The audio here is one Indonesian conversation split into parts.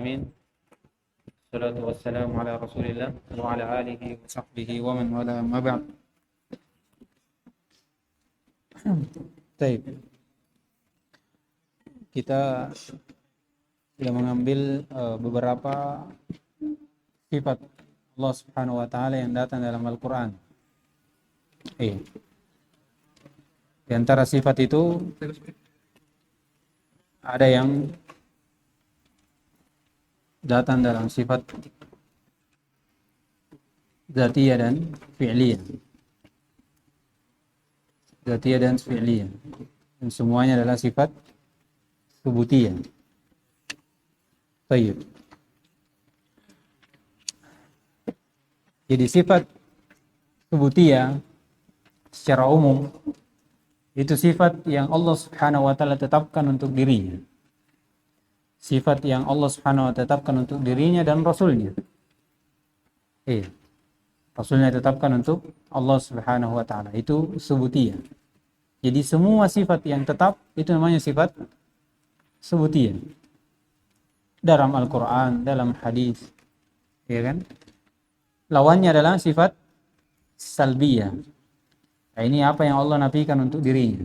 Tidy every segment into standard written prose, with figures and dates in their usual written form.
alamin. Salatu wassalamu ala Rasulillah wa ala alihi wa sahbihi wa man wala ma ba'd. Baik. Kita sudah mengambil beberapa sifat Allah Subhanahu wa taala yang datang dalam Al-Qur'an. Di antara sifat itu ada yang datang dalam sifat zatiyah dan fi'liyah. Zatiyah dan fi'liyah. Dan semuanya adalah sifat subutiyah. Baik. Jadi sifat subutiyah secara umum itu sifat yang Allah Subhanahu wa taala tetapkan untuk dirinya. Sifat yang Allah Subhanahu wa taala tetapkan untuk dirinya dan Rasulnya. Rasulnya tetapkan untuk Allah Subhanahu wa taala. Itu subutiyah. Jadi semua sifat yang tetap itu namanya sifat subutiyah. Dalam Al-Qur'an, dalam hadis, ya kan? Lawannya adalah sifat salbiyah. Nah, ini apa yang Allah nafikan untuk dirinya.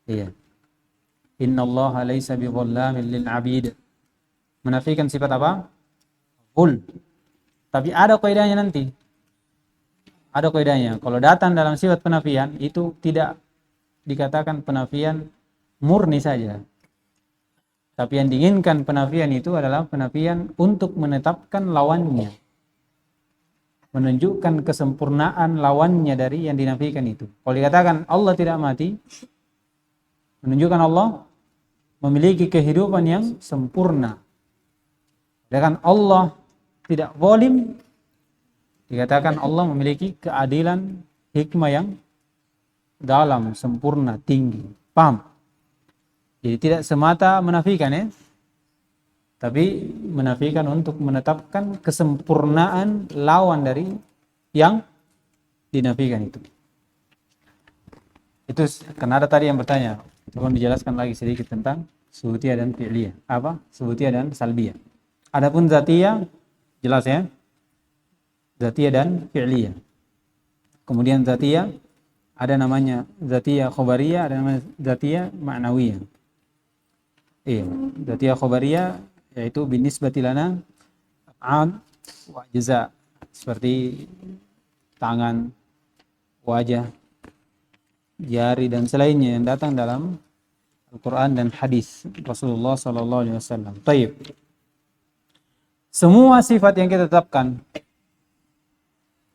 Iya. Innallaha laisa bidzallamin lil 'abid. Menafikan sifat apa? Qul. Tapi ada kaidahnya nanti. Ada kaidahnya. Kalau datang dalam sifat penafian itu tidak dikatakan penafian murni saja. Tapi yang diinginkan penafian itu adalah penafian untuk menetapkan lawannya. Menunjukkan kesempurnaan lawannya dari yang dinafikan itu. Kalau dikatakan Allah tidak mati, menunjukkan Allah memiliki kehidupan yang sempurna. Dikatakan Allah tidak zalim, dikatakan Allah memiliki keadilan, hikmah yang dalam, sempurna, tinggi. Paham? Jadi tidak semata menafikan ya, tapi menafikan untuk menetapkan kesempurnaan lawan dari yang dinafikan itu. Itu karena ada tadi yang bertanya, coba dijelaskan lagi sedikit tentang subutiyah dan fi'liyah. Apa? Subutiyah dan salbiyah. Adapun zatiyah jelas ya. Zatiyah dan fi'liyah. Kemudian zatiyah ada namanya zatiyah khobariyah, ada namanya zatiyah ma'nawiyah. Zatiyah khobariyah yaitu binisbati lana af'al wa jaza, seperti tangan, wajah, jari dan selainnya yang datang dalam Al-Quran dan hadis Rasulullah sallallahu alaihi wasallam. Baik. Semua sifat yang kita tetapkan,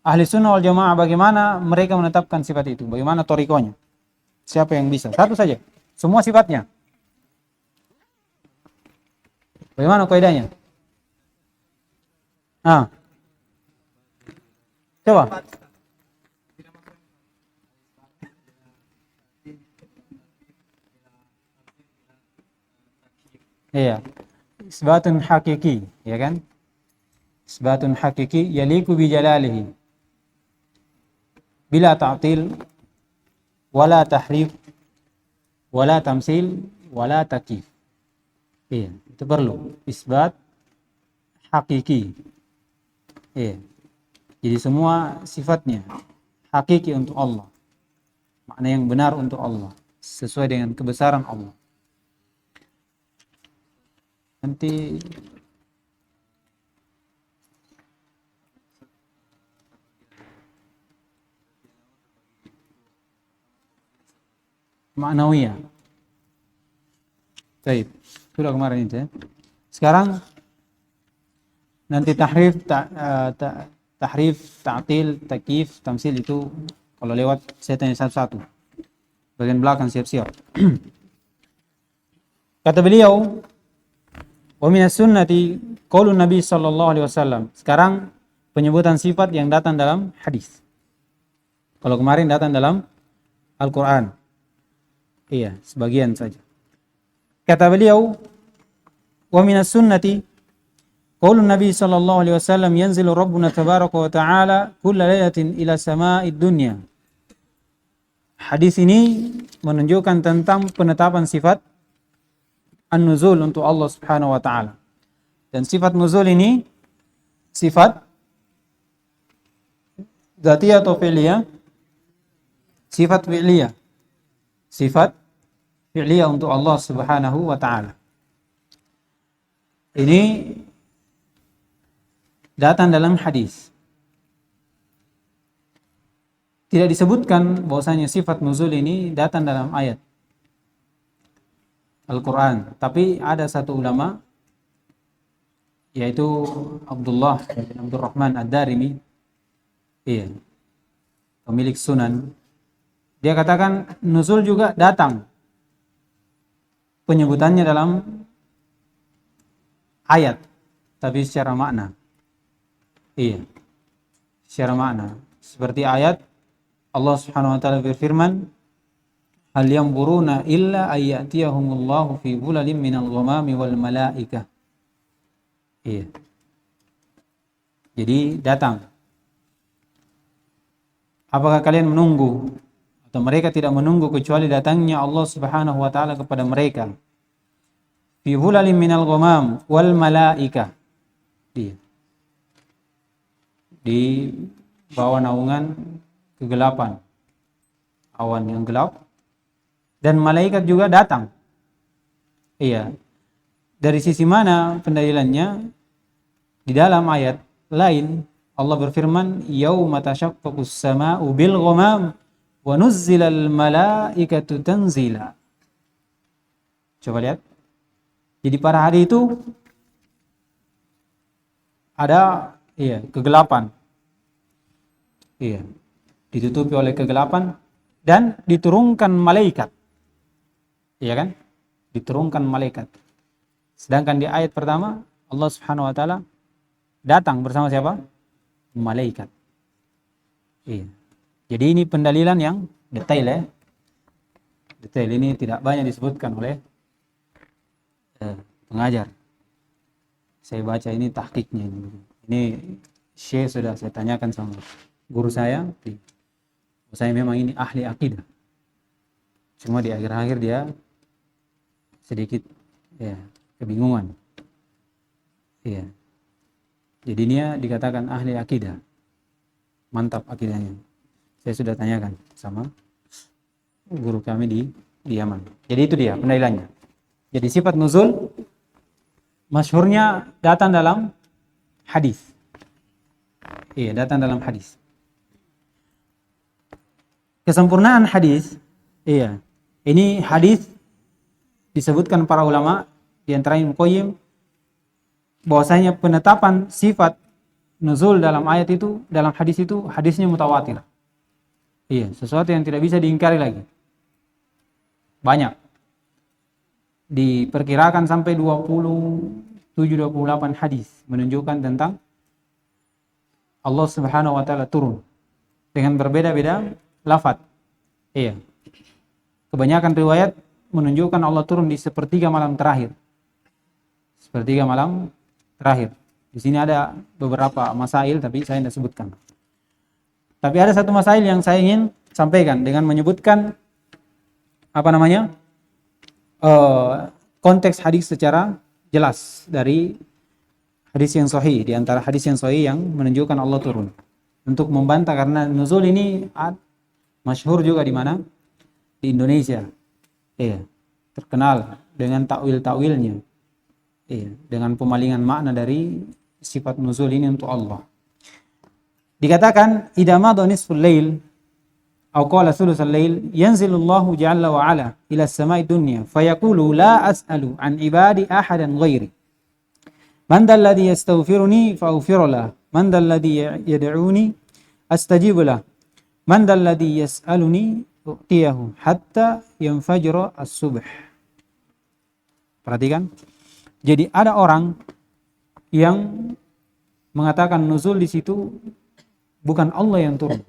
Ahli Sunnah wal Jamaah bagaimana mereka menetapkan sifat itu? Bagaimana torikonya? Siapa yang bisa? Satu saja. Semua sifatnya. Bagaimana kaidahnya? Coba. Iya. Isbatun hakiki, ya kan? Isbatun hakiki yaliku bi jalalihi. Bila ta'til wala tahrif wala tamsil wala takyif. Iya, itu perlu isbat hakiki. Iya. Jadi semua sifatnya hakiki untuk Allah. Makna yang benar untuk Allah, sesuai dengan kebesaran Allah. Nanti ma'nawiyah. Baik, sudah kemarin itu ya. Sekarang nanti tahrif, ta'til, takyif, tamsil itu kalau lewat saya tanya satu-satu. Bagian belakang siap-siap. Kata beliau, wa minas sunnati qaulun Nabi sallallahu alaihi wasallam. Sekarang penyebutan sifat yang datang dalam hadis. Kalau kemarin datang dalam Al-Qur'an. Iya, sebagian saja. Kata beliau, wa minas sunnati qaulun Nabi sallallahu alaihi wasallam yanzilu Rabbuna tabaraka wa ta'ala kulla lailatin ila sama'id dunya. Hadis ini menunjukkan tentang penetapan sifat an-nuzul untuk Allah Subhanahu wa taala. Dan sifat nuzul ini sifat dzatiyah atau fi'liyah? Sifat fi'liyah. Sifat fi'liyah untuk Allah Subhanahu wa taala. Ini datang dalam hadis. Tidak disebutkan bahwasanya sifat nuzul ini datang dalam ayat Al-Quran. Tapi ada satu ulama, yaitu Abdullah bin Abdurrahman Ad-Darimi, pemilik Sunan. Dia katakan nuzul juga datang penyebutannya dalam ayat, tapi secara makna. Secara makna. Seperti ayat Allah Subhanahu wa taala berfirman, "Hal yanzuruna illa ayyatiyahumullahu fi dhulalin minal ghamami wal malaikah." Jadi datang. Apakah kalian menunggu atau mereka tidak menunggu kecuali datangnya Allah Subhanahu wa taala kepada mereka? Fi dhulalin minal ghamam wal malaikah. Di bawah naungan kegelapan, awan yang gelap, dan malaikat juga datang. Dari sisi mana pendalilannya? Di dalam ayat lain Allah berfirman, yauma tashaqqaqus samaa'u bil ghamam wa nuzzilal malaikatu tanzila. Coba lihat. Jadi pada hari itu ada kegelapan. Ditutupi oleh kegelapan dan diturunkan malaikat. Iya kan? Diturunkan malaikat. Sedangkan di ayat pertama Allah Subhanahu wa taala datang bersama siapa? Malaikat. Jadi ini pendalilan yang detail ya. Detail ini tidak banyak disebutkan oleh pengajar. Saya baca ini tahqiqnya ini. Ini Syekh sudah saya tanyakan sama guru saya. Saya memang ini ahli akidah. Cuma di akhir-akhir dia sedikit kebingungan. Jadi dia dikatakan ahli akidah. Mantap akidahnya. Saya sudah tanyakan sama guru kami di Yaman. Jadi itu dia pendalilannya. Jadi sifat nuzul masyhurnya datang dalam hadis. Datang dalam hadis. Kesempurnaan hadis, ini hadis disebutkan para ulama di antara Ibnu Qayyim bahwasanya penetapan sifat nuzul dalam ayat itu, dalam hadis itu, hadisnya mutawatir. Sesuatu yang tidak bisa diingkari lagi. Banyak. Diperkirakan sampai 27-28 hadis menunjukkan tentang Allah Subhanahu wa taala turun dengan berbeda-beda lafaz. Kebanyakan riwayat menunjukkan Allah turun di sepertiga malam terakhir. Sepertiga malam terakhir. Di sini ada beberapa masail tapi saya tidak sebutkan. Tapi ada satu masail yang saya ingin sampaikan dengan menyebutkan konteks hadis secara jelas dari hadis yang sahih, di antara hadis yang sahih yang menunjukkan Allah turun. Untuk membantah karena nuzul ini masyhur juga di mana? Di Indonesia. Terkenal dengan takwil-takwilnya. Dengan pemalingan makna dari sifat nuzul ini untuk Allah. Dikatakan idza madha nisful lail atau qala thulutsal lail yanzilullahu jalla wa ala ila as-sama'i dunya fayaqulu la as'alu an ibadi ahadan ghairi man dhal ladzi yastaghfiruni fa aghfir lahu man dhal ladzi yad'uni astajib lahu man dhal ladzi yas'aluni u'tiyahu hatta yanfajira as-subh. Perhatikan. Jadi ada orang yang mengatakan nuzul di situ bukan Allah yang turun,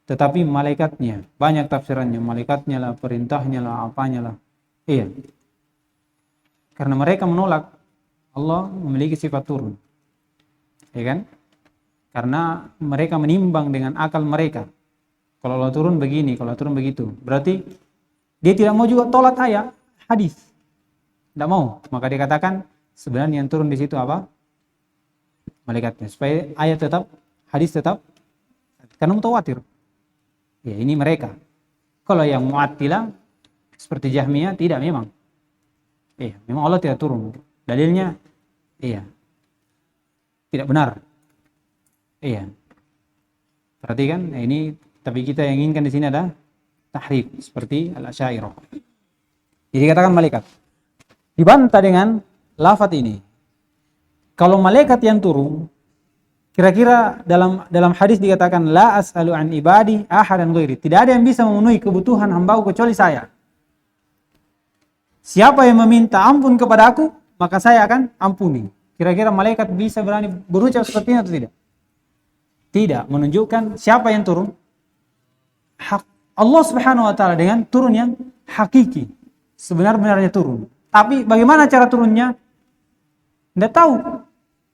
tetapi malaikatnya. Banyak tafsirannya, malaikatnya lah, perintahnya lah, apanya lah. Karena mereka menolak Allah memiliki sifat turun. Kan? Karena mereka menimbang dengan akal mereka. Kalau Allah turun begini, kalau Allah turun begitu. Berarti dia tidak mau juga tolak ayat hadis. Tidak mau. Maka dia katakan sebenarnya yang turun di situ apa? Malaikatnya. Supaya ayat tetap, hadis tetap, karena mutawatir. Ya, ini mereka. Kalau yang Mu'attilah seperti Jahmiyah tidak memang. Iya, memang Allah tidak turun. Dalilnya iya. Tidak benar. Iya. Perhatikan, ini tapi kita yang inginkan di sini ada tahrif seperti Al-Asy'ariyah. Jadi katakan malaikat. Dibantah dengan lafaz ini. Kalau malaikat yang turun, kira-kira dalam hadis dikatakan la as'alu an ibadi ahadan ghairi. Tidak ada yang bisa memenuhi kebutuhan hamba-Ku kecuali saya. Siapa yang meminta ampun kepada aku, maka saya akan ampuni. Kira-kira malaikat bisa berani berucap seperti ini atau tidak? Tidak, menunjukkan siapa yang turun? Allah Subhanahu wa taala dengan turun yang hakiki. Sebenar-benarnya turun. Tapi bagaimana cara turunnya? Tidak tahu.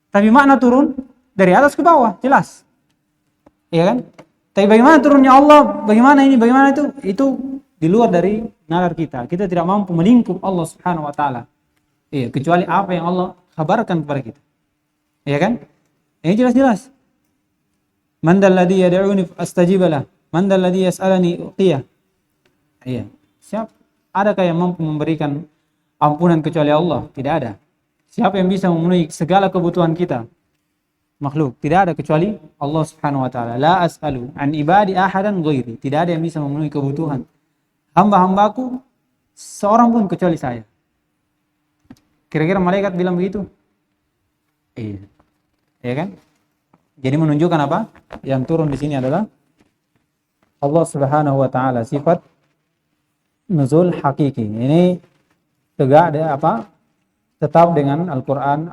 Tapi makna turun dari atas ke bawah, jelas. Iya kan? Tapi bagaimana turunnya Allah? Bagaimana ini? Bagaimana itu? Itu di luar dari nalar kita. Kita tidak mampu melingkup Allah Subhanahu wa taala. Iya, kecuali apa yang Allah kabarkan kepada kita. Iya kan? Ini jelas-jelas. Man dalladhi yad'uni astajib lah. Man dalladhi yas'alani u'tiyah. Iya. Siapa? Adakah yang mampu memberikan ampunan kecuali Allah? Tidak ada. Siapa yang bisa memenuhi segala kebutuhan kita? Makhluk. Tidak ada kecuali Allah Subhanahu wa taala. La as'alu an ibadi ahadan ghairi. Tidak ada yang bisa memenuhi kebutuhan hamba-hambaku seorang pun kecuali saya. Kira-kira malaikat bilang begitu? Iya. Iya kan? Jadi menunjukkan apa? Yang turun di sini adalah Allah Subhanahu wa taala, sifat nuzul hakiki. Ini tegak ada apa? Tetap dengan Al-Qur'an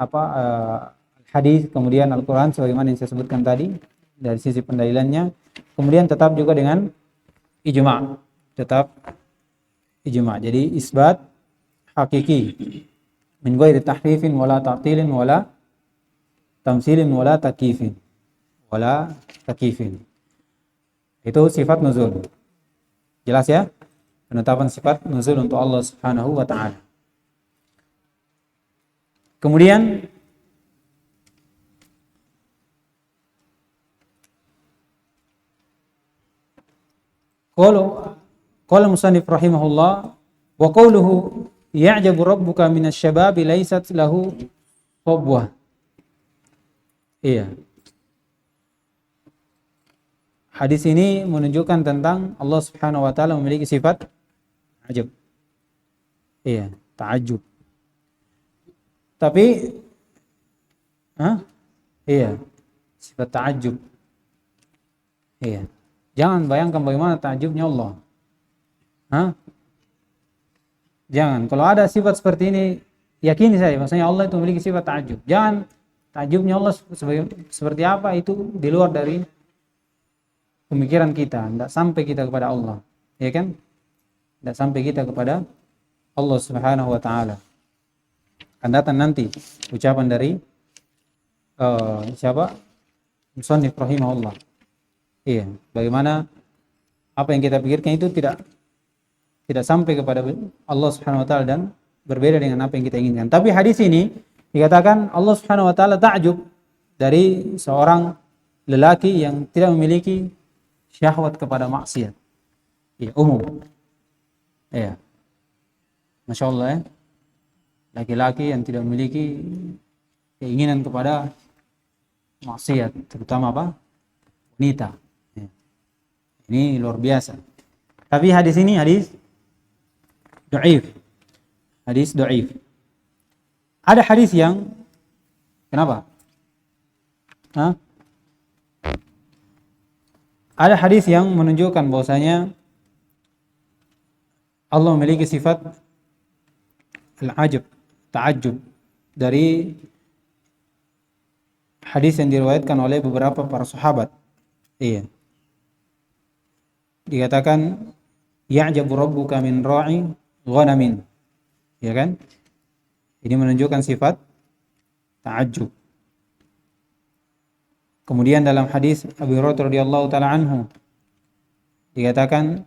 hadis, kemudian Al-Qur'an sebagaimana yang saya sebutkan tadi dari sisi pendalilannya, kemudian tetap juga dengan ijma'. Tetap ijma'. Jadi isbat hakiki min ghairi tahrifin wala ta'tilin wala tamsilin wala takyifin. Itu sifat nuzul. Jelas ya? Penetapan sifat nuzul untuk Allah Subhanahu wa taala. Kemudian qala musannif rahimahullah wa qawluhu ya'jabu rabbuka minasy syababi laysat lahu qabwah. Iya. Hadis ini menunjukkan tentang Allah Subhanahu wa taala memiliki sifat ajab. Iya, ta'ajjub. Tapi iya, sifat ta'ajjub. Iya. Jangan bayangkan bagaimana ta'ajjubnya Allah. Jangan. Kalau ada sifat seperti ini, yakini saja maksudnya Allah itu memiliki sifat ta'ajjub. Jangan ta'ajjubnya Allah seperti apa itu di luar dari pemikiran kita, tidak sampai kita kepada Allah, ya kan? Tidak sampai kita kepada Allah Subhanahu wa taala. Akan datang nanti ucapan dari siapa? Musannif rahimahullah. Iya, bagaimana apa yang kita pikirkan itu tidak sampai kepada Allah Subhanahu wa taala dan berbeda dengan apa yang kita inginkan. Tapi hadis ini dikatakan Allah Subhanahu wa taala ta'jub dari seorang lelaki yang tidak memiliki syahwat kepada maksiat. Ya, umum. Ya. Masya Allah ya. Laki-laki yang tidak memiliki keinginan kepada maksiat, terutama apa? Wanita. Ya. Ini luar biasa. Tapi hadis ini hadis dhaif. Hadis dhaif. Ada hadis yang kenapa? Ada hadis yang menunjukkan bahwasanya Allah memiliki sifat al-ajab, ta'ajjub dari hadis yang diriwayatkan oleh beberapa para sahabat. Iya. Dikatakan ya'jabu rabbuka min ra'i ghanamin. Ya kan? Ini menunjukkan sifat ta'ajjub. Kemudian dalam hadis Abu Hurairah radhiyallahu taala anhu dikatakan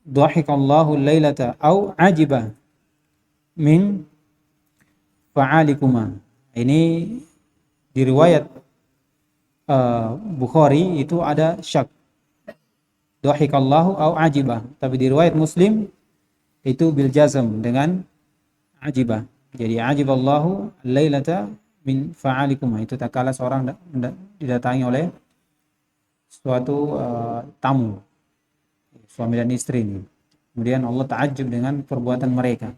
dhahikallahu lailata au ajiba min fa'alikuma. Ini di riwayat Bukhari itu ada syak. Dhahikallahu au ajibah. Tapi di riwayat Muslim itu bil jazm dengan ajibah. Jadi ajiballahu lailata min fa'alikuma. Itu tak kala seorang didatangi oleh suatu tamu, suami dan istri ini. Kemudian Allah ta'ajub dengan perbuatan mereka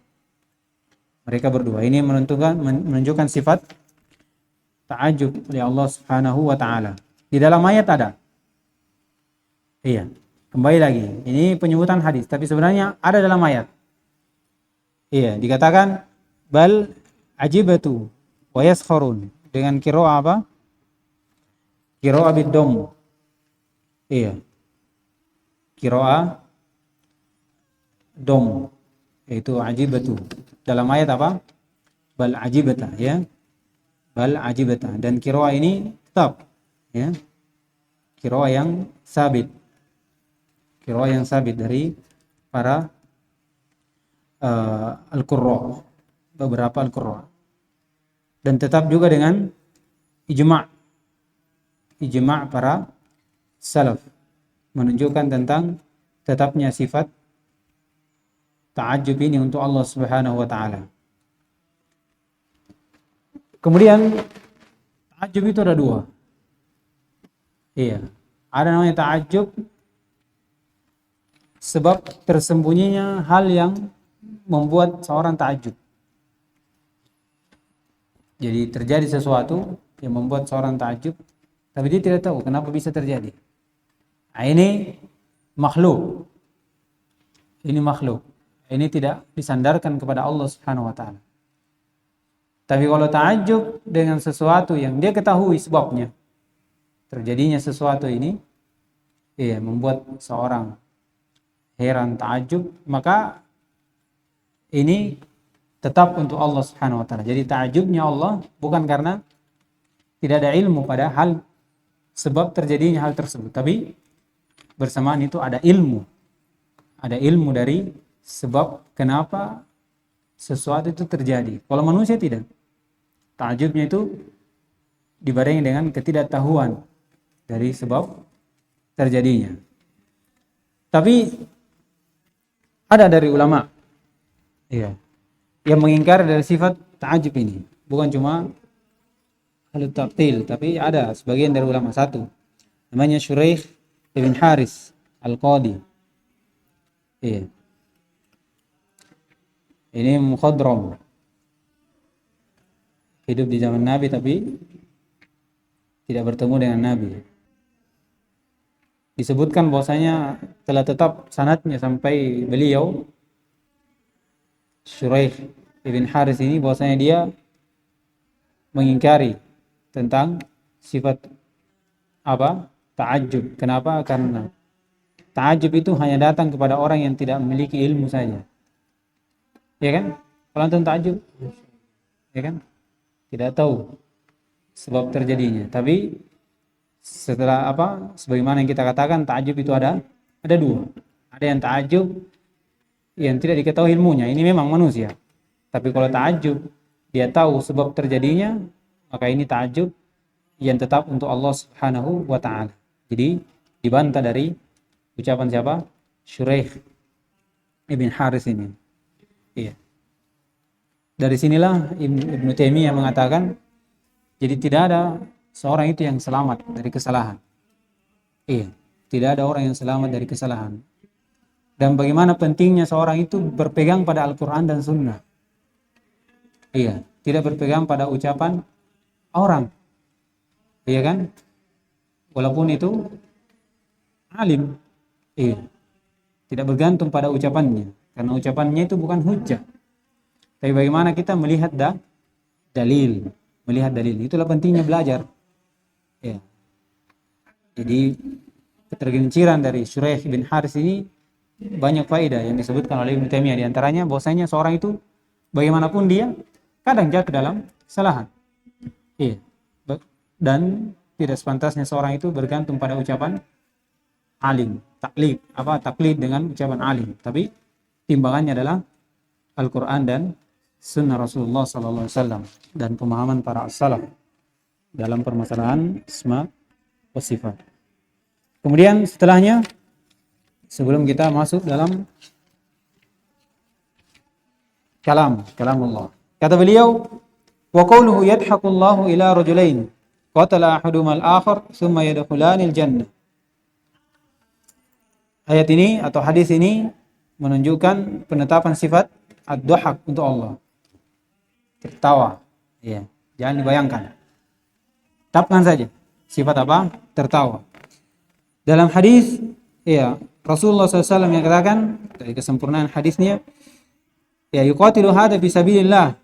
berdua. Ini menunjukkan sifat ta'ajub oleh Allah Subhanahu wa taala. Di dalam ayat ada. Iya. Kembali lagi. Ini penyebutan hadis, tapi sebenarnya ada dalam ayat. Iya, dikatakan bal ajibatu wa yaskharun dengan qiraah apa? Qiraah bid-dhamm. Iya. Qiraah dom, yaitu ajibatu. Dalam ayat apa? Bal ajibata, ya. Bal ajibata. Dan qiraah ini tetap, ya. Qiraah yang sabit. Qiraah yang sabit dari para al-qurra, beberapa al-qurra. Dan tetap juga dengan ijma' para salaf menunjukkan tentang tetapnya sifat ta'ajub ini untuk Allah Subhanahu wa taala. Kemudian ta'ajub itu ada dua. Iya, ada namanya ta'ajub sebab tersembunyinya hal yang membuat seorang ta'ajub. Jadi terjadi sesuatu yang membuat seorang ta'ajub, tapi dia tidak tahu kenapa bisa terjadi. Nah, ini makhluk. Ini tidak disandarkan kepada Allah Subhanahu wa taala. Tapi kalau ta'ajub dengan sesuatu yang dia ketahui sebabnya, terjadinya sesuatu ini membuat seorang heran, ta'ajub, maka ini tetap untuk Allah Subhanahu wa taala. Jadi ta'ajubnya Allah bukan karena tidak ada ilmu pada hal sebab terjadinya hal tersebut, tapi bersamaan itu ada ilmu. Ada ilmu dari sebab kenapa sesuatu itu terjadi. Kalau manusia tidak. Ta'ajubnya itu dibarengi dengan ketidaktahuan dari sebab terjadinya. Tapi ada dari ulama yang mengingkar dari sifat ta'ajub ini. Bukan cuma ahli ta'til, tapi ada sebagian dari ulama. Satu namanya Shuraih ibn Haris al-Qadi. Ini mukhadram, hidup di zaman Nabi tapi tidak bertemu dengan Nabi. Disebutkan bahwasanya telah tetap sanadnya sampai beliau Shuraih ibn Haris ini, bahwasanya dia mengingkari tentang sifat ta'ajub. Kenapa? Karena ta'ajub itu hanya datang kepada orang yang tidak memiliki ilmu saja. Ya kan? Kalau antum ta'ajub, ya kan? Tidak tahu sebab terjadinya. Tapi setelah sebagaimana yang kita katakan, ta'ajub itu ada dua. Ada yang ta'ajub yang tidak diketahui ilmunya, ini memang manusia. Tapi kalau ta'ajub dia tahu sebab terjadinya, maka ini ta'ajub yang tetap untuk Allah Subhanahu wa taala. Jadi dibantah dari ucapan siapa? Shuraih ibn Haris ini. Iya. Dari sinilah Ibnu Taimiyah mengatakan, jadi tidak ada seorang itu yang selamat dari kesalahan. Iya, tidak ada orang yang selamat dari kesalahan. Dan bagaimana pentingnya seorang itu berpegang pada Al-Quran dan Sunnah. Iya, tidak berpegang pada ucapan orang. Iya kan? Walaupun itu alim. Iya. Tidak bergantung pada ucapannya, karena ucapannya itu bukan hujjah. Tapi bagaimana kita melihat dalil, itulah pentingnya belajar. Ya. Jadi ketergelinciran dari Shuraih bin Haris ini banyak faedah yang disebutkan oleh Ibnu Taimiyah. Di antaranya bahwasanya seorang itu bagaimanapun dia kadang jatuh dalam kesalahan. Iya. Dan tidak sepantasnya seorang itu bergantung pada ucapan alim, taklid dengan ucapan alim. Tapi timbangannya adalah Al-Quran dan sunnah Rasulullah sallallahu alaihi wasallam dan pemahaman para as-salaf dalam permasalahan asma wa sifat. Kemudian setelahnya, sebelum kita masuk dalam kalam Allah, kata beliau, wa qawluhu yadhaqullahu ila rajulain qatala ahaduhuma al-akhar thumma yadkhulanil jannah. Ayat ini atau hadis ini menunjukkan penetapan sifat ad-dhahak untuk Allah. Tertawa. Ya, jangan dibayangkan. Tetapkan saja. Sifat apa? Tertawa. Dalam hadis, ya, Rasulullah SAW yang katakan dari kesempurnaan hadisnya, ya, yuqatilu hadza fi sabilillah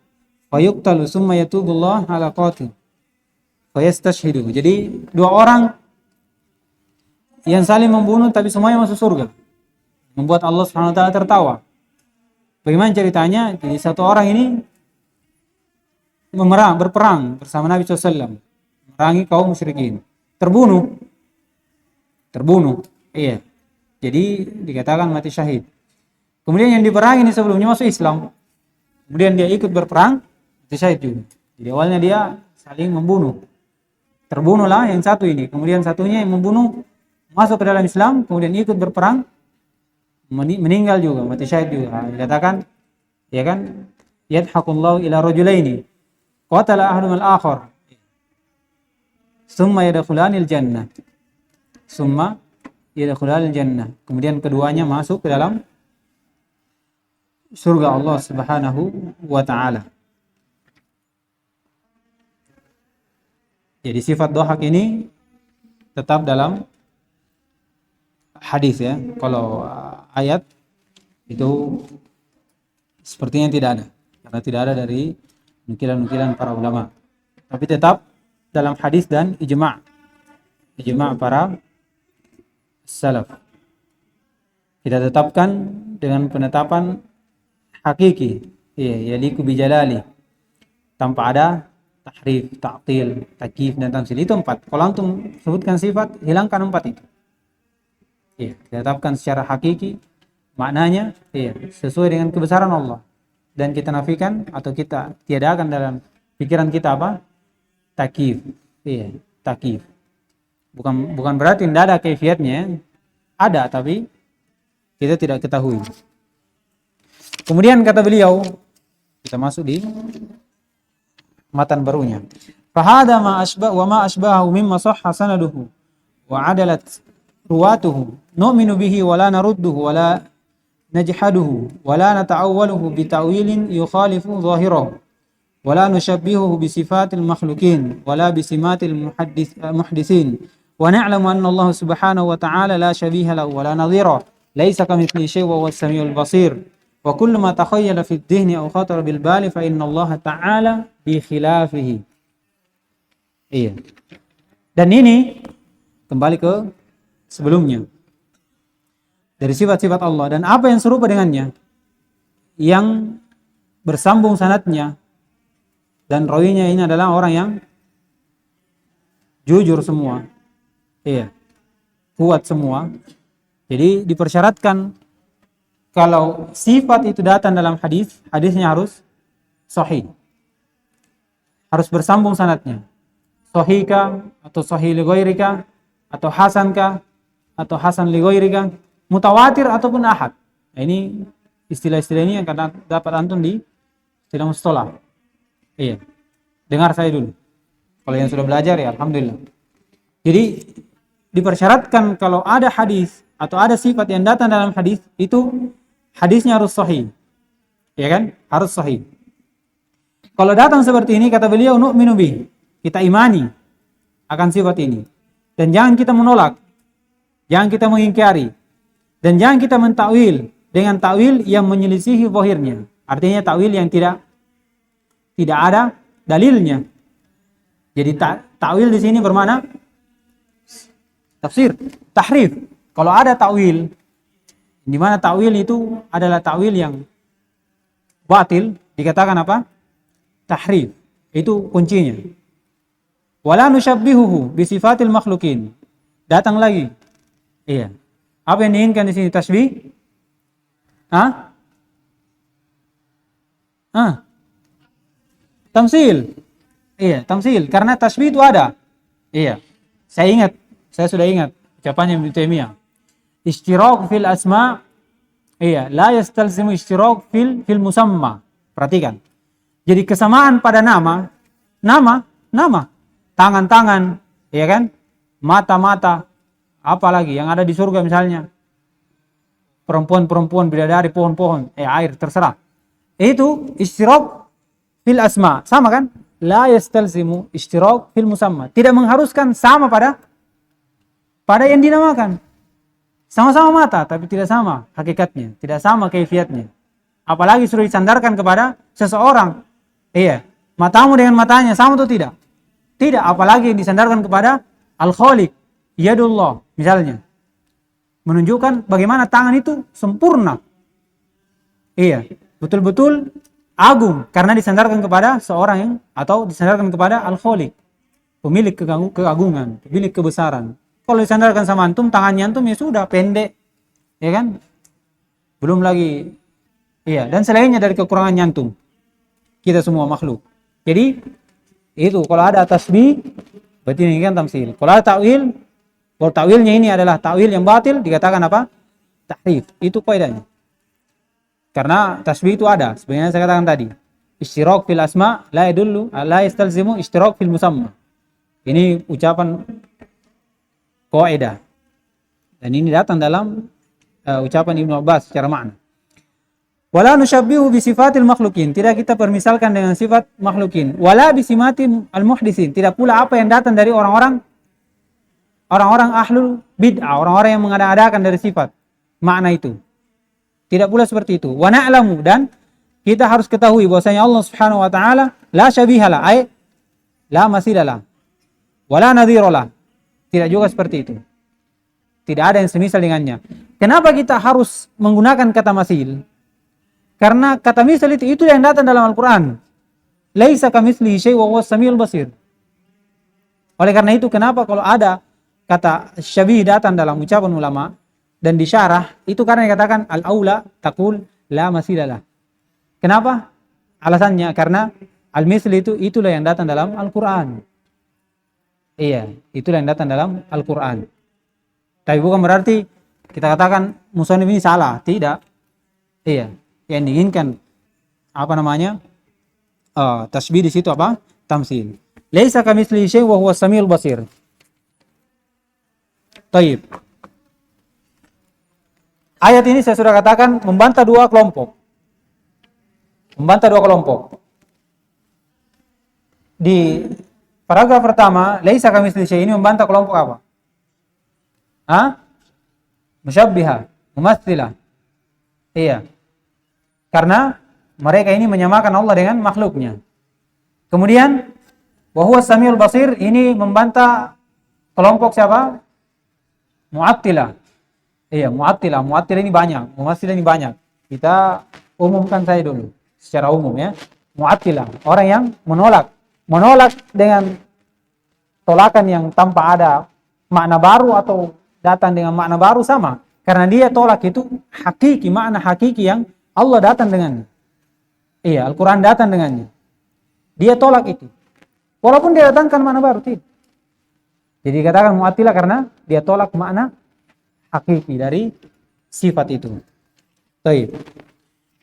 wa yuqtalu summa yatubullah ala qatil fa yastashhidu. Jadi dua orang yang saling membunuh tapi semuanya masuk surga, membuat Allah Subhanahu wa taala tertawa. Bagaimana ceritanya? Jadi satu orang ini berperang bersama Nabi SAW, memerangi kaum musyrikin, terbunuh. Iya. Jadi dikatakan mati syahid. Kemudian yang diperangi ini sebelumnya masuk Islam. Kemudian dia ikut berperang, mati syahid juga. Jadi awalnya dia saling membunuh. Terbunuhlah yang satu ini. Kemudian satunya yang membunuh masuk ke dalam Islam, kemudian ikut berperang, meninggal juga, mati syahid juga. Dikatakan, ya kan, yadhaqullahu ila rajulaini qatala ahaduhuma al-akhar summa yadkhulanil jannah. Summa yadkhulanil jannah. Kemudian keduanya masuk ke dalam surga Allah Subhanahu wa taala. Jadi sifat dhahak ini tetap dalam hadis, ya. Kalau ayat itu sepertinya tidak ada, karena tidak ada dari nukilan-nukilan para ulama. Tapi tetap dalam hadis dan ijma' para salaf. Kita tetapkan dengan penetapan hakiki, ya, yaliku bijalali, tanpa ada tahrif, ta'til, takyif dan tamtsil. Itu 4. Kalau antum sebutkan sifat, hilangkan 4 itu. Ya, ditetapkan secara hakiki, maknanya ya, sesuai dengan kebesaran Allah, dan kita nafikan atau kita tiadakan dalam pikiran kita apa? Takyif. Iya, takyif. Bukan berarti tidak ada kaifiatnya, ada tapi kita tidak ketahui. Kemudian kata beliau, kita masuk di matan barunya. Fahada ma asbahu mimma sahha sanaduhu wa adalat ruwatuhu nu'minu bihi wa la narudduhu wa la najhaduhu wa la nata'awwaluhu bi ta'wilin yukhalifu zahirahu wa la nushabbihuhu bi sifatil makhluqin wa la bi simatil muhaddisin wa na'lamu anna Allah subhanahu wa ta'ala la shabiha lahu wa la nadhira laysa kamithlihi shay'un wa huwas samiul basir wa kullu ma takhayyala fi ad-dhihni aw khatara bil bali fa inna Allah ta'ala bi khilafihi. Iya. Dan ini kembali ke sebelumnya, dari sifat-sifat Allah dan apa yang serupa dengannya, yang bersambung sanadnya, dan rawinya ini adalah orang yang jujur semua, iya, kuat semua. Jadi dipersyaratkan kalau sifat itu datang dalam hadis, hadisnya harus sahih, harus bersambung sanadnya, sahihkah atau sahih li ghairika atau hasankah atau hasan li ghairika, mutawatir ataupun ahad. Nah, ini istilah-istilah ini yang dapat antum di istilah mustalah. Iya. Dengar saya dulu. Kalau yang sudah belajar ya alhamdulillah. Jadi dipersyaratkan kalau ada hadis atau ada sifat yang datang dalam hadis, itu hadisnya harus sahih. Ya kan? Harus sahih. Kalau datang seperti ini, kata beliau, nu'minu bih, kita imani akan sifat ini. Dan jangan kita menolak, jangan kita mengingkari, dan jangan kita mentakwil dengan takwil yang menyelisihi zahirnya. Artinya takwil yang tidak ada dalilnya. Jadi takwil di sini bermakna tafsir, tahrif. Kalau ada takwil, di mana takwil itu adalah takwil yang batil, dikatakan apa? Tahrif. Itu kuncinya. Wala nushabbihuhu bi sifatil makhluqin. Datang lagi. Iya. Apa yang diinginkan di sini? Tasbih? Tamsil. Iya, tamsil. Karena tasbih itu ada. Iya. Saya sudah ingat ucapannya Ibnu Taimiyah. Ishtirak fil asma, iya, la yastalzimu ishtirak fil musamma. Perhatikan. Jadi kesamaan pada nama, tangan-tangan, iya kan? Mata-mata, apalagi yang ada di surga misalnya. Perempuan-perempuan, bidadari, pohon-pohon, air, terserah. Itu ishtirak fil asma, sama kan? La yastalzimu ishtirak fil musamma. Tidak mengharuskan sama pada yang dinamakan. Sama-sama mata, tapi tidak sama hakikatnya, tidak sama kaifiatnya. Apalagi sudah disandarkan kepada seseorang. Iya, matamu dengan matanya sama atau tidak? Tidak, apalagi disandarkan kepada Al-Khaliq, Yadullah, misalnya. Menunjukkan bagaimana tangan itu sempurna. Iya, betul-betul agung karena disandarkan kepada seorang yang atau disandarkan kepada Al-Khaliq, pemilik keagungan, pemilik kebesaran. Kalau disandarkan sama antum, tangannya antum ya sudah pendek, ya kan? Belum lagi, iya. Dan selainnya dari kekurangan antum, kita semua makhluk. Jadi itu kalau ada tasbih, berarti ini kan tamsil. Kalau ada takwil, kalau takwilnya ini adalah takwil yang batil, dikatakan apa? Tahrif. Itu kaidahnya. Karena tasbih itu ada. Sebenarnya saya katakan tadi, ishtirak fil asma la yadullu la yastalzimu ishtirak fil musamma. Ini ucapan kaidah. Dan ini datang dalam ucapan Ibnu Abbas secara makna. Wala nusyabbihu bi sifatil makhlukin, tidak kita permisalkan dengan sifat makhlukin. Wala bi simatil al-muhdisin, tidak pula apa yang datang dari orang-orang ahlul bid'ah, orang-orang yang mengada-adakan dari sifat makna itu. Tidak pula seperti itu. Wa na'lamu, dan kita harus ketahui bahwasanya Allah Subhanahu wa taala la syabihalah, ay la masilalah. Wala nadhiralah. Tidak juga seperti itu. Tidak ada yang semisal dengannya. Kenapa kita harus menggunakan kata masil? Karena kata misal itu yang datang dalam Al-Quran. Laisa kamitslihi syai' wa huwas samiul basir. Oleh karena itu, kenapa kalau ada kata syabih datang dalam ucapan ulama dan disyarah, itu karena dikatakan al-aula taqul la masilalah. Kenapa? Alasannya karena al-misl itulah yang datang dalam Al-Quran. Iya, itulah yang datang dalam Al-Quran. Tapi bukan berarti kita katakan musannif ini salah, tidak. Iya, yang diinginkan tasbih di situ apa? Tamsil. Laisa kamitslihi syai' wa huwas samiul basir. Taib. Ayat ini saya sudah katakan membantah dua kelompok. Di paragraf pertama, laisa kamitslihi syai' ini membantah kelompok apa? Musyabbihah, mumatsilah. Iya. Karena mereka ini menyamakan Allah dengan makhluknya. Kemudian wa huwas samiul basir, ini membantah kelompok siapa? Mu'attilah. Iya, Mu'attilah ini banyak, mumatsilah ini banyak. Kita umumkan saja dulu secara umum ya. Mu'attilah, orang yang menolak dengan tolakan yang tanpa ada makna baru atau datang dengan makna baru sama. Karena dia tolak itu hakiki, makna hakiki yang Allah datang dengannya. Iya, Al-Quran datang dengannya. Dia tolak itu. Walaupun dia datangkan makna baru, tidak. Jadi dikatakan mu'attilah karena dia tolak makna hakiki dari sifat itu. Baik.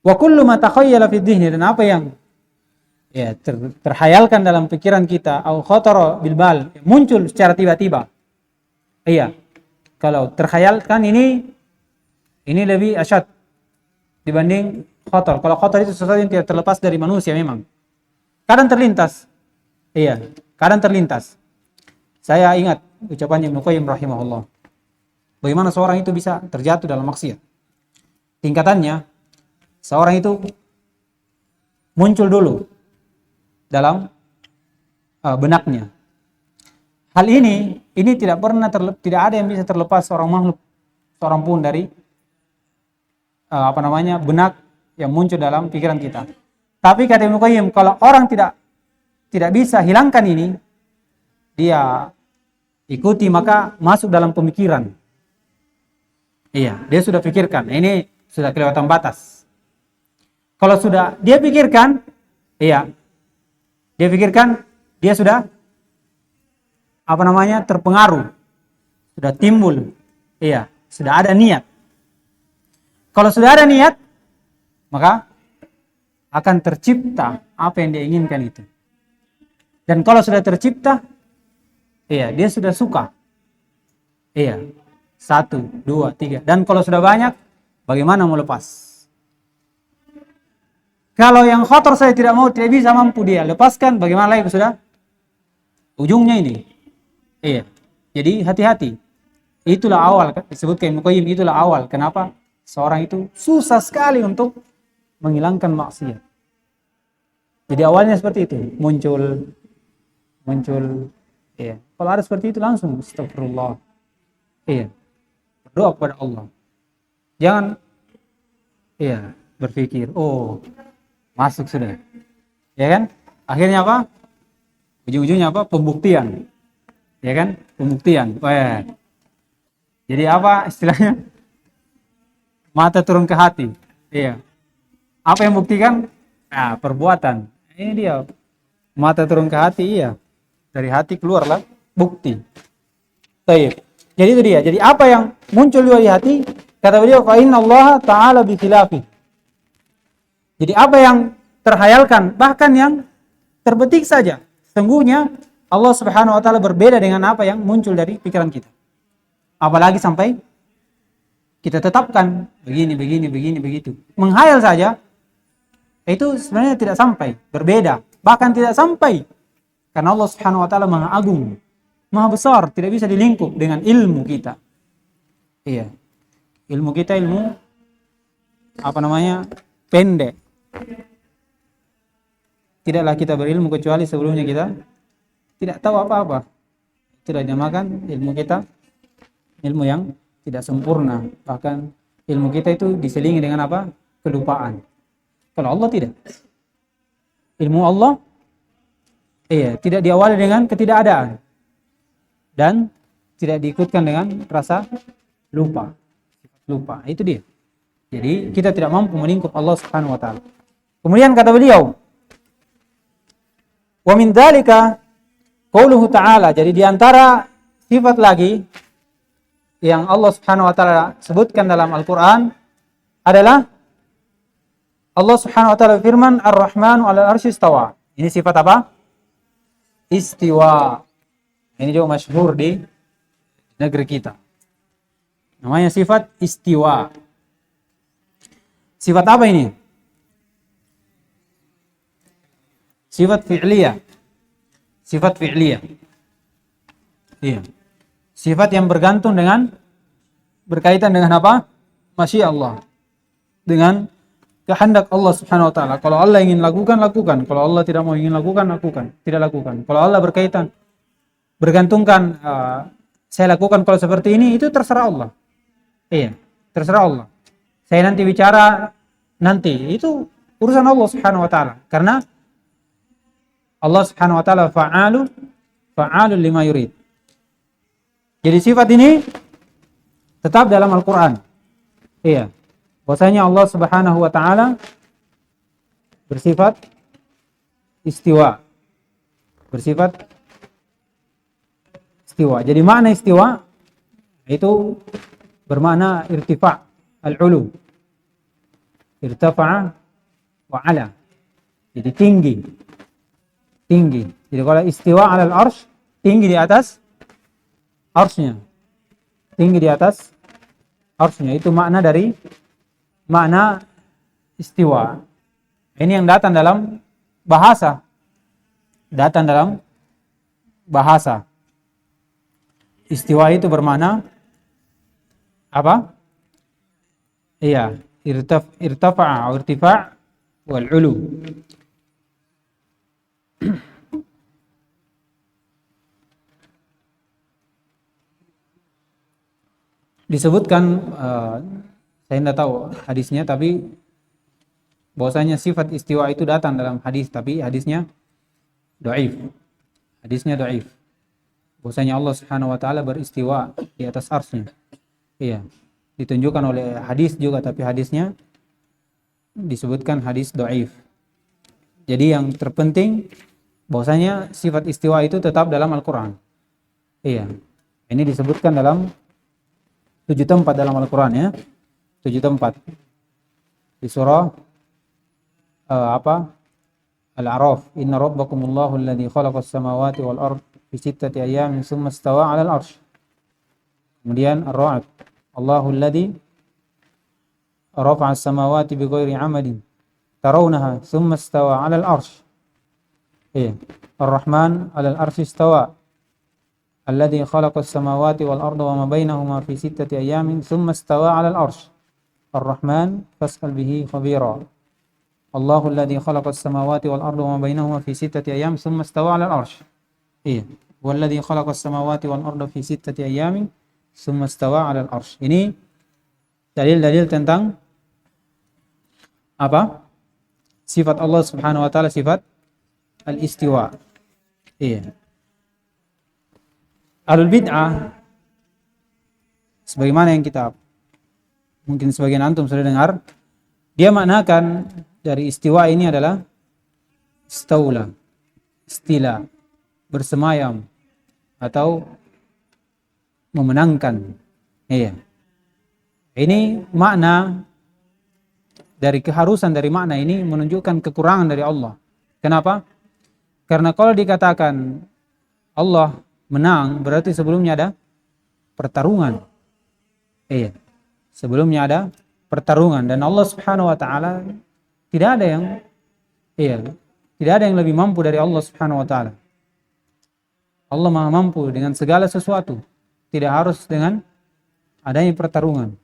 Wa kullu ma takhayyala fi dhihni, dan apa yang terhayalkan dalam pikiran kita, au khatara bil bal, muncul secara tiba-tiba. Iya. Kalau terkhayalkan ini lebih asyad dibanding khotor. Kalau khotor itu sesuatu yang tidak terlepas dari manusia memang. Kadang terlintas. Iya, kadang terlintas. Saya ingat ucapannya Ibnu Qayyim rahimahullah. Bagaimana seorang itu bisa terjatuh dalam maksiat. Tingkatannya, seorang itu muncul dulu dalam benaknya. Hal ini tidak pernah tidak ada yang bisa terlepas seorang makhluk, seorang pun dari benak yang muncul dalam pikiran kita. Tapi kata Ibnu Qayyim, kalau orang tidak bisa hilangkan ini, dia ikuti maka masuk dalam pemikiran. Iya, dia sudah pikirkan, ini sudah kelewatan batas. Kalau sudah dia pikirkan, iya, Dia pikirkan dia sudah terpengaruh, sudah timbul, iya, sudah ada niat. Kalau sudah ada niat, maka akan tercipta apa yang dia inginkan itu. Dan kalau sudah tercipta, iya, dia sudah suka. Iya, 1, 2, 3. Dan kalau sudah banyak, bagaimana mau lepas? Kalau yang kotor saya tidak mau, tidak bisa mampu dia lepaskan, bagaimana lagi sudah? Ujungnya ini. Iya. Jadi hati-hati. Itulah awal, disebutkan Ibnu Qayyim, itulah awal. Kenapa? Seorang itu susah sekali untuk menghilangkan maksiat. Jadi awalnya seperti itu. Muncul. Iya. Kalau ada seperti itu langsung astagfirullah. Iya. Berdoa kepada Allah. Jangan berpikir, oh, masuk sudah. Ya kan? Akhirnya apa? Ujung-ujungnya apa? Pembuktian. Ya kan? Pembuktian. Wah. Jadi apa istilahnya? Mata turun ke hati. Iya. Apa yang buktikan? Nah, perbuatan. Ini dia. Mata turun ke hati, iya. Dari hati keluarlah bukti. Baik. Jadi itu dia. Jadi apa yang muncul di hati, kata beliau, fa inna Allah ta'ala bi khilafi. Jadi apa yang terhayalkan, bahkan yang terbetik saja, sesungguhnya Allah Subhanahu wa taala berbeda dengan apa yang muncul dari pikiran kita. Apalagi sampai kita tetapkan begini begitu. Menghayal saja itu sebenarnya tidak sampai, berbeda, bahkan tidak sampai. Karena Allah Subhanahu wa taala Maha Agung, Maha Besar, tidak bisa dilingkup dengan ilmu kita. Iya. Ilmu kita pendek. Tidaklah kita berilmu kecuali sebelumnya kita tidak tahu apa-apa. Itulah dinamakan ilmu kita ilmu yang tidak sempurna. Bahkan ilmu kita itu diselingi dengan apa? Kelupaan. Kalau Allah tidak. Ilmu Allah tidak diawali dengan ketidakadaan dan tidak diikutkan dengan rasa lupa. Itu dia. Jadi kita tidak mampu melingkup Allah Subhanahu wa taala. Kemudian kata beliau, wa min dzalika qauluhu ta'ala. Jadi di antara sifat lagi yang Allah Subhanahu wa taala sebutkan dalam Al-Qur'an adalah Allah Subhanahu wa taala firman Ar-Rahmanu 'alal 'arsy istawa. Ini sifat apa? Istiwa. Ini juga masyhur di negeri kita. Namanya sifat istiwa. Sifat apa ini? Sifat fi'liyah. Sifat fi'liyah. Iya. Sifat yang berkaitan dengan apa? Masya Allah. Dengan kehendak Allah Subhanahu wa taala. Kalau Allah ingin lakukan. Kalau Allah tidak mau ingin lakukan, tidak lakukan. Kalau Allah bergantungkan saya lakukan kalau seperti ini, itu terserah Allah. Iya, terserah Allah. Saya nanti bicara itu urusan Allah Subhanahu wa taala. Karena Allah Subhanahu wa taala fa'alun lima yurid. Jadi sifat ini tetap dalam Al-Qur'an. Iya. Bahwasanya Allah Subhanahu wa taala bersifat istiwa. Jadi makna istiwa itu bermakna irtifa' al-ulu. Irtafa'a wa 'ala. Jadi tinggi. Jadi kalau istiwa 'alal arsy, tinggi di atas arsy-nya. Itu makna dari makna istiwa. Ini yang datang dalam bahasa. Istiwa itu bermakna apa? Iya, irtafa'a, irtifa' wal 'ulu. Disebutkan saya tidak tahu hadisnya, tapi bahwasanya sifat istiwa itu datang dalam hadis, tapi hadisnya dhaif. Bahwasanya Allah Subhanahu wa taala beristiwa di atas arsy-Nya. Iya. Ditunjukkan oleh hadis juga, tapi hadisnya disebutkan hadis dhaif. Jadi yang terpenting bahwasanya sifat istiwa itu tetap dalam Al-Qur'an. Iya. Ini disebutkan dalam 7 tempat dalam Al-Qur'an ya. 7 tempat. Di surah Al-A'raf, "Inna rabbakumullahu alladzi khalaqas samawati wal ard fi sittati ayyamin tsumma istawa 'alal 'arsy." Kemudian Ar-Ra'd, "Allahu alladzi rafa'as samawati bighairi 'amadin tarawnaha tsumma istawa 'alal 'arsy." Iya. Ar-Rahman 'alal 'arsy istawa. Alladzi khalaqas samawati wal arda wa ma bainahuma fi sittati ayyamin tsumma istawa 'alal 'arsy. Ar-Rahman fas'al bihi khabira. Allahu alladzi khalaqas samawati wal arda wa ma bainahuma fi sittati ayyam tsumma istawa 'alal 'arsy. Iya. Walladzi khalaqas samawati wal arda fi sittati ayyamin tsumma istawa 'alal 'arsy. Ini dalil-dalil tentang apa? Sifat Allah Subhanahu wa taala, sifat al-istiwa. Iya. Ahlul bid'ah sebagaimana yang kita mungkin sebagian antum sudah dengar, dia maknakan dari istiwa ini adalah istaula, istila, bersemayam atau memenangkan. Iya. Ini makna dari keharusan dari makna ini menunjukkan kekurangan dari Allah. Kenapa? Karena kalau dikatakan Allah menang, berarti sebelumnya ada pertarungan. Iya. Sebelumnya ada pertarungan, dan Allah Subhanahu wa taala tidak ada yang lebih mampu dari Allah Subhanahu wa taala. Allah Maha mampu dengan segala sesuatu, tidak harus dengan adanya pertarungan.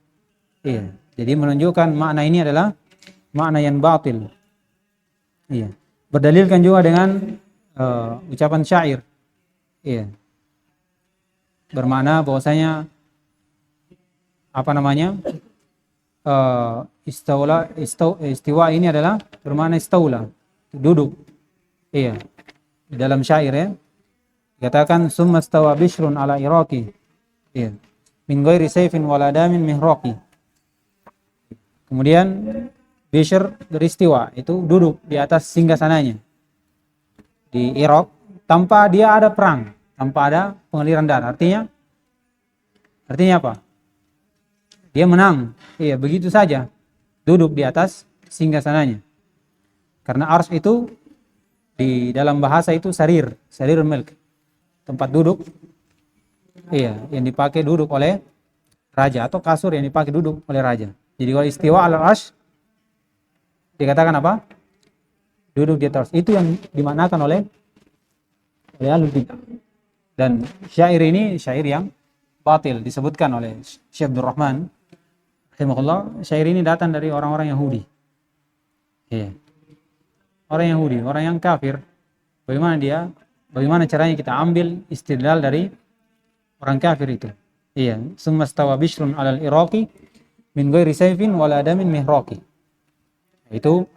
Iya. Jadi menunjukkan makna ini adalah makna yang batil. Iya. Berdalilkan juga dengan ucapan syair. Iya. Bermakna bahwasanya istiwa ini adalah bermakna istaula, duduk. Iya. Di dalam syair ya dikatakan summa istawa bishrun ala iraqi. Iya. Min ghairi sayfin wala damin mihraqi. Kemudian Bishr beristiwa, itu duduk di atas singgasananya di Irak tanpa dia ada perang, tanpa ada pengaliran darah. Artinya apa? Dia menang. Iya, begitu saja. Duduk di atas singgasananya. Karena arsy itu di dalam bahasa itu sarirul milk. Tempat duduk. Iya, yang dipakai duduk oleh raja, atau kasur yang dipakai duduk oleh raja. Jadi kalau istiwa al arsy dikatakan apa? Duduk di atas. Itu yang dimaknakan oleh ahlul bid'ah. Dan syair ini syair yang batil, disebutkan oleh Syekh Abdul Rahman rahimahullah. Syair ini datang dari orang-orang Yahudi. Iya. Orang Yahudi, orang yang kafir. Bagaimana caranya kita ambil istidlal dari orang kafir itu? Iya, summa stawa bishrun 'alal iraqi min ghairi sayfin wala damin mihraqi. Itu.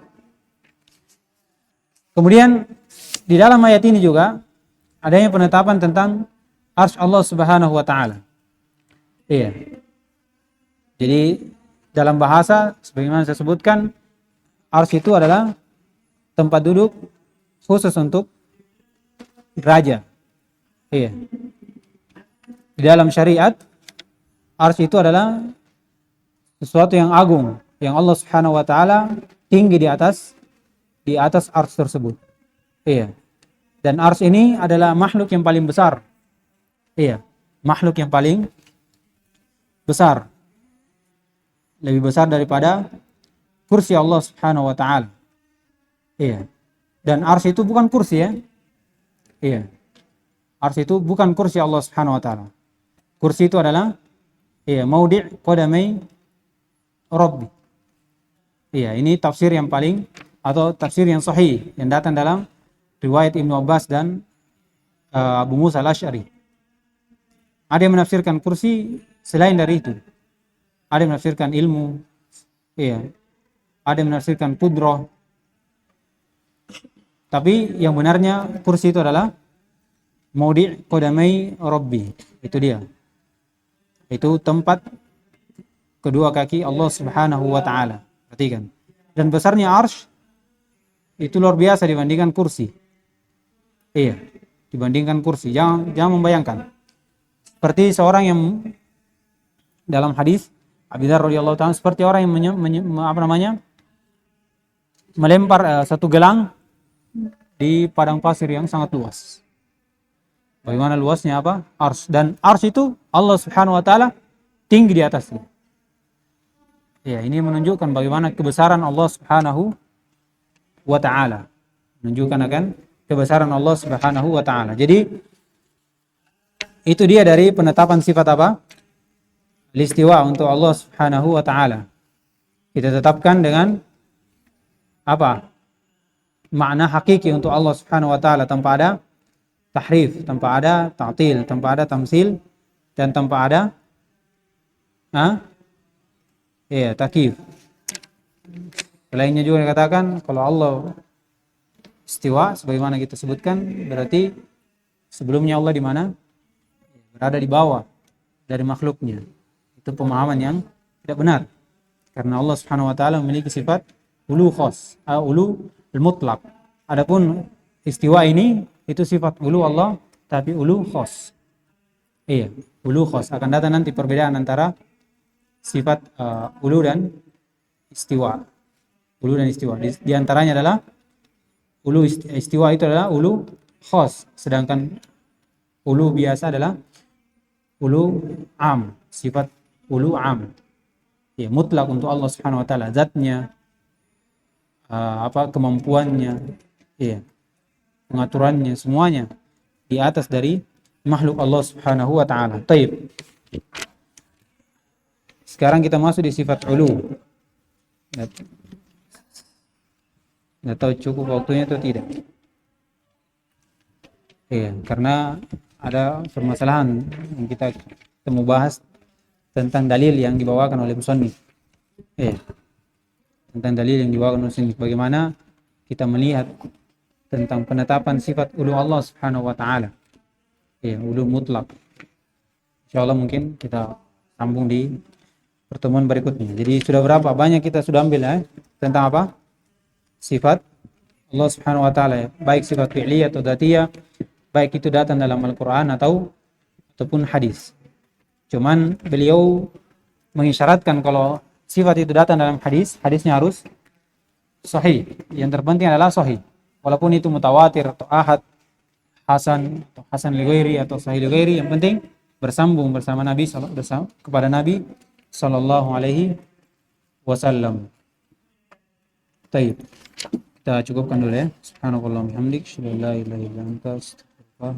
Kemudian di dalam ayat ini juga adanya penetapan tentang arsy Allah Subhanahu wa taala. Iya. Jadi dalam bahasa sebagaimana saya sebutkan, arsy itu adalah tempat duduk khusus untuk raja. Iya. Di dalam syariat, arsy itu adalah sesuatu yang agung, yang Allah Subhanahu wa taala tinggi di atas arsy tersebut. Iya. Dan arsy ini adalah makhluk yang paling besar. Iya, makhluk yang paling besar. Lebih besar daripada kursi Allah Subhanahu wa taala. Iya. Dan arsy itu bukan kursi ya. Iya. Arsy itu bukan kursi Allah Subhanahu wa taala. Kursi itu adalah maudi' qadamai Rabbi. Iya, ini tafsir yang paling atau tafsir yang sahih yang datang dalam riwayat Ibnu Abbas dan Abu Musa al-Asy'ari. Ada yang menafsirkan kursi selain dari itu. Ada yang menafsirkan ilmu. Iya. Ada yang menafsirkan qudrah. Tapi yang benarnya kursi itu adalah maudi' qadamai Rabbi. Itu dia. Itu tempat kedua kaki Allah Subhanahu wa taala. Perhatikan. Dan besarnya arsy itu luar biasa dibandingkan kursi. Iya, dibandingkan kursi. Jangan membayangkan. Seperti seorang yang dalam hadis Abi Dzar radhiyallahu taala, seperti orang yang melempar satu gelang di padang pasir yang sangat luas. Bagaimana luasnya apa? Ars. Dan ars itu Allah Subhanahu wa taala tinggi di atasnya. Ya, ini menunjukkan bagaimana kebesaran Allah Subhanahu wa taala. Menunjukkan akan kebesaran Allah Subhanahu wa taala. Jadi itu dia dari penetapan sifat apa? Istiwa untuk Allah Subhanahu wa taala. Kita tetapkan dengan apa? Makna hakiki untuk Allah Subhanahu wa taala tanpa ada tahrif, tanpa ada ta'til, tanpa ada tamsil, dan tanpa ada takyif. Lainnya juga dikatakan kalau Allah istiwa sebagaimana kita sebutkan, berarti sebelumnya Allah di mana? Berada di bawah dari makhluknya. Itu pemahaman yang tidak benar. Karena Allah Subhanahu wa taala memiliki sifat ulu khas, ulu al-mutlaq. Adapun istiwa ini itu sifat ulu Allah tapi ulu khas. Iya, ulu khas. Akan datang nanti perbedaan antara sifat ulu dan istiwa. Ulu dan istiwa. Di antaranya adalah ulu istiwa itu adalah ulu khas, sedangkan ulu biasa adalah ulu am, sifat ulu am. Ya, mutlak untuk Allah Subhanahu wa taala, zatnya, kemampuannya, ya, pengaturannya, semuanya di atas dari makhluk Allah Subhanahu wa taala. Taib. Sekarang kita masuk di sifat ulu. Nggak tahu cukup waktunya atau tidak. Iya, karena ada permasalahan yang kita mau bahas tentang dalil yang dibawakan oleh musannif. Iya. Tentang dalil yang dibawakan oleh musannif, bagaimana kita melihat tentang penetapan sifat ulu Allah Subhanahu wa taala. Iya, ulu mutlak. Insyaallah mungkin kita sambung di pertemuan berikutnya. Jadi sudah berapa banyak kita sudah ambil tentang apa? Sifat Allah Subhanahu wa taala, baik sifat fi'liyah atau dzatiyah, baik itu datang dalam Al-Qur'an ataupun hadis. Cuman beliau mengisyaratkan kalau sifat itu datang dalam hadis, hadisnya harus sahih. Yang terpenting adalah sahih. Walaupun itu mutawatir atau ahad, hasan li ghairi atau sahih li ghairi, yang penting bersambung bersama Nabi kepada Nabi sallallahu alaihi wasallam. Baik. Kita cukupkan dulu ya. Subhanallah, hamdik, la ilaha illa anta, astaghfirullah.